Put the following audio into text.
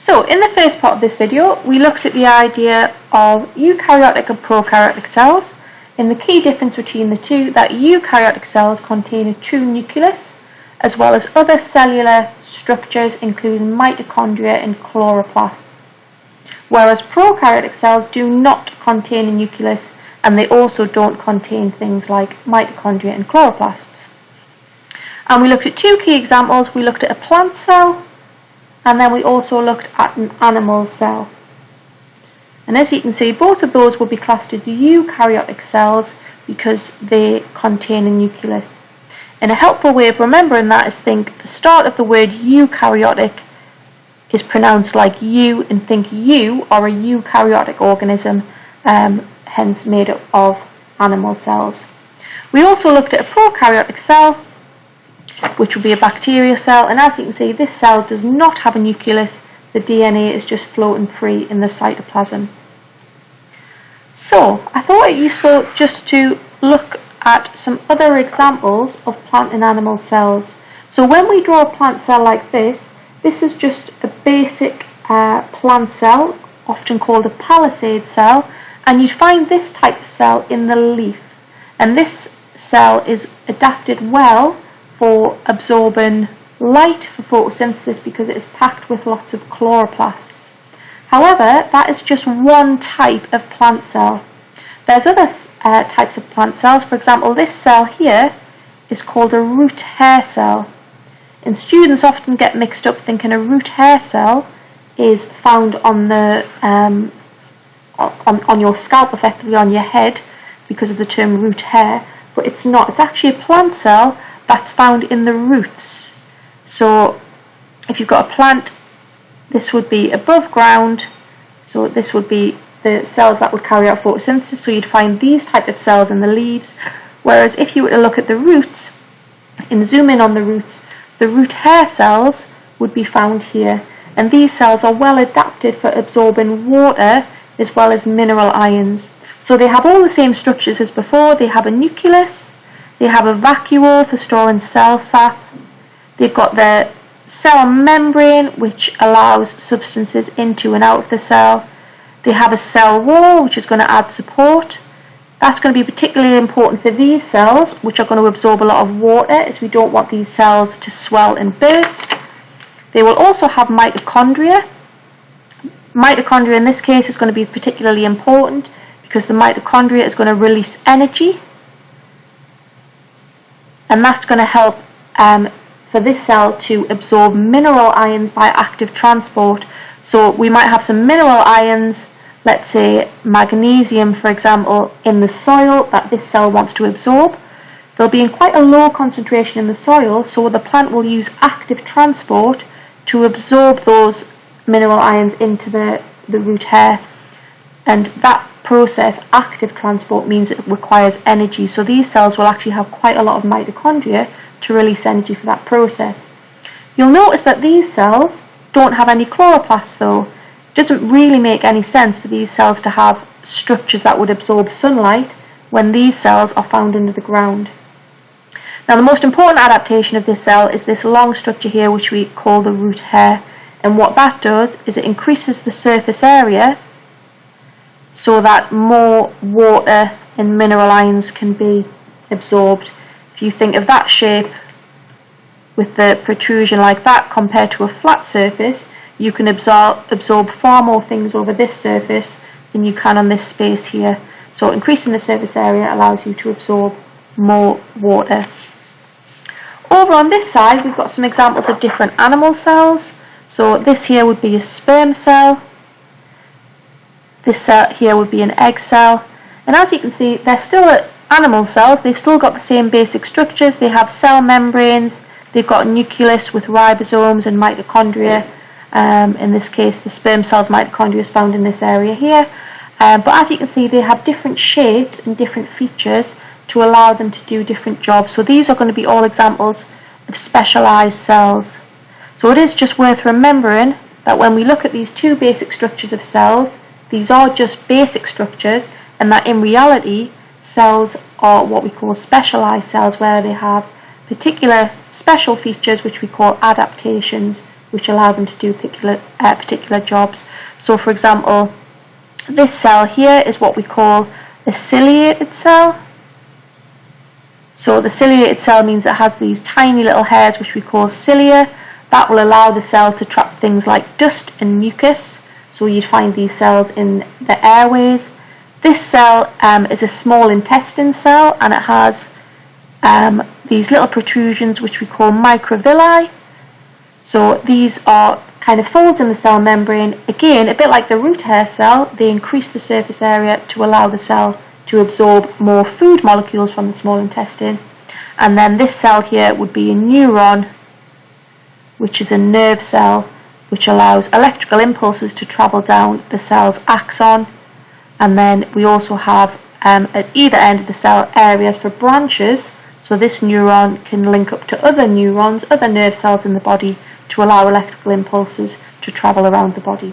So in the first part of this video, we looked at the idea of eukaryotic and prokaryotic cells, and the key difference between the two, that eukaryotic cells contain a true nucleus, as well as other cellular structures including mitochondria and chloroplasts, whereas prokaryotic cells do not contain a nucleus, and they also don't contain things like mitochondria and chloroplasts. And we looked at two key examples. We looked at a plant cell, and then we also looked at an animal cell. And as you can see, both of those will be classed as eukaryotic cells because they contain a nucleus. And a helpful way of remembering that is think the start of the word eukaryotic is pronounced like you, and think you are a eukaryotic organism, hence made up of animal cells. We also looked at a prokaryotic cell, which would be a bacterial cell, and as you can see, this cell does not have a nucleus. The DNA is just floating free in the cytoplasm. So I thought it useful just to look at some other examples of plant and animal cells. So when we draw a plant cell like this is just a basic plant cell, often called a Palisade cell, and you'd find this type of cell in the leaf. And this cell is adapted well for absorbing light for photosynthesis because it is packed with lots of chloroplasts. However, that is just one type of plant cell. There's other types of plant cells. For example, this cell here is called a root hair cell. And students often get mixed up thinking a root hair cell is found on the on your scalp, effectively on your head, because of the term root hair, but it's not. It's actually a plant cell that's found in the roots. So if you've got a plant, this would be above ground, so this would be the cells that would carry out photosynthesis, so you'd find these type of cells in the leaves, whereas if you were to look at the roots and zoom in on the roots, the root hair cells would be found here, and these cells are well adapted for absorbing water as well as mineral ions. So they have all the same structures as before. They have a nucleus, they have a vacuole for storing cell sap, they've got their cell membrane which allows substances into and out of the cell, they have a cell wall which is going to add support. That's going to be particularly important for these cells, which are going to absorb a lot of water, as we don't want these cells to swell and burst. They will also have mitochondria. Mitochondria in this case is going to be particularly important because the mitochondria is going to release energy, and that's going to help for this cell to absorb mineral ions by active transport. So we might have some mineral ions, let's say magnesium for example, in the soil that this cell wants to absorb. They'll be in quite a low concentration in the soil, so the plant will use active transport to absorb those mineral ions into the root hair, and that process, active transport, means it requires energy. So these cells will actually have quite a lot of mitochondria to release energy for that process. You'll notice that these cells don't have any chloroplasts though. It doesn't really make any sense for these cells to have structures that would absorb sunlight when these cells are found under the ground. Now the most important adaptation of this cell is this long structure here, which we call the root hair, and what that does is it increases the surface area so that more water and mineral ions can be absorbed. If you think of that shape with the protrusion like that compared to a flat surface, you can absorb far more things over this surface than you can on this space here. So increasing the surface area allows you to absorb more water. Over on this side we've got some examples of different animal cells. So this here would be a sperm cell, this cell here would be an egg cell, and as you can see they're still animal cells. They've still got the same basic structures. They have cell membranes, they've got a nucleus with ribosomes and mitochondria. In this case the sperm cell's mitochondria is found in this area here, but as you can see they have different shapes and different features to allow them to do different jobs. So these are going to be all examples of specialized cells. So it is just worth remembering that when we look at these two basic structures of cells, these are just basic structures, and that in reality cells are what we call specialized cells, where they have particular special features which we call adaptations which allow them to do particular jobs. So for example, this cell here is what we call a ciliated cell. So the ciliated cell means it has these tiny little hairs which we call cilia. That will allow the cell to trap things like dust and mucus. So you'd find these cells in the airways. This cell is a small intestine cell, and it has these little protrusions which we call microvilli. So these are kind of folds in the cell membrane. Again, a bit like the root hair cell, they increase the surface area to allow the cell to absorb more food molecules from the small intestine. And then this cell here would be a neuron, which is a nerve cell, which allows electrical impulses to travel down the cell's axon. And then we also have at either end of the cell areas for branches, so this neuron can link up to other neurons, other nerve cells in the body, to allow electrical impulses to travel around the body.